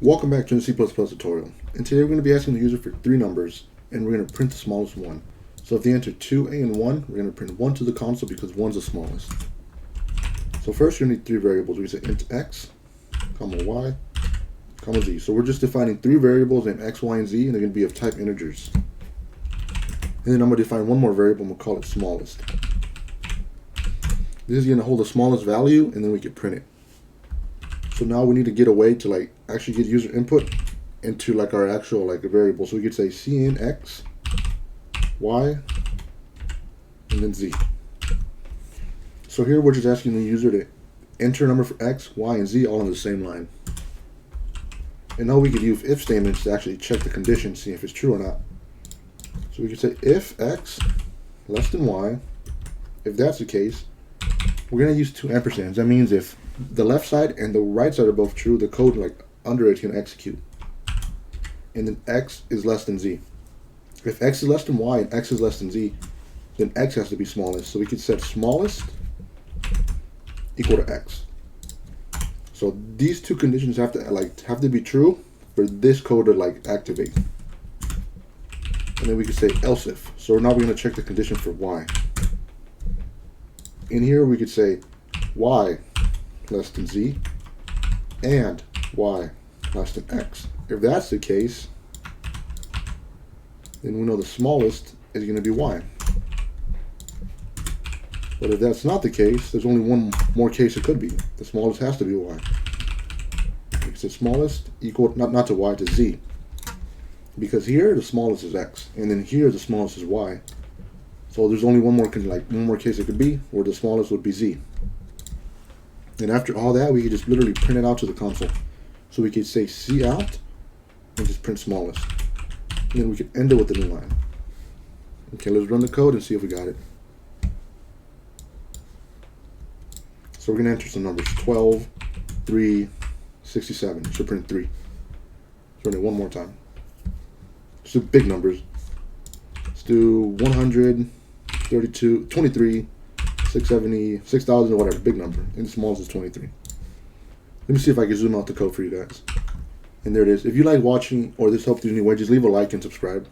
Welcome back to the C++ tutorial, and today we're going to be asking the user for three numbers, and we're going to print the smallest one. So if they enter 2, A, and 1, we're going to print 1 to the console because 1's the smallest. So first you're going to need three variables. We say int x, comma y, comma z. So we're just defining three variables named x, y, and z, and they're going to be of type integers. And then I'm going to define one more variable, and we'll call it smallest. This is going to hold the smallest value, and then we can print it. So now we need to get a way to actually get user input into our actual a variable. So we could say cin x, y, and then z. So here we're just asking the user to enter a number for x, y, and z all on the same line. And now we could use if statements to actually check the condition, see if it's true or not. So we could say if x less than y, if that's the case, we're going to use two ampersands. That means if the left side and the right side are both true, the code under it's going to execute. And then x is less than z. If x is less than y and x is less than z, then x has to be smallest. So we could set smallest equal to x. So these two conditions have to be true for this code to activate. And then we could say else if. So now we're going to check the condition for y. In here we could say y less than z and y less than x. If that's the case, then we know the smallest is going to be y. But if that's not the case, there's only one more case it could be. The smallest has to be y. Because the smallest equal not to y, to z. Because here the smallest is x, and then here the smallest is y. So there's only one more case it could be, where the smallest would be z. And after all that, we could just literally print it out to the console. So we could say cout and just print smallest. And then we could end it with a new line. Okay, let's run the code and see if we got it. So we're going to enter some numbers: 12, 3, 67. Should print 3. Let's run it one more time. Let's do big numbers. Let's do 100, 32, 23, 670, 6,000, or whatever, big number. And the smallest is 23. Let me see if I can zoom out the code for you guys. And there it is. If you like watching or this helped you in any way, just leave a like and subscribe.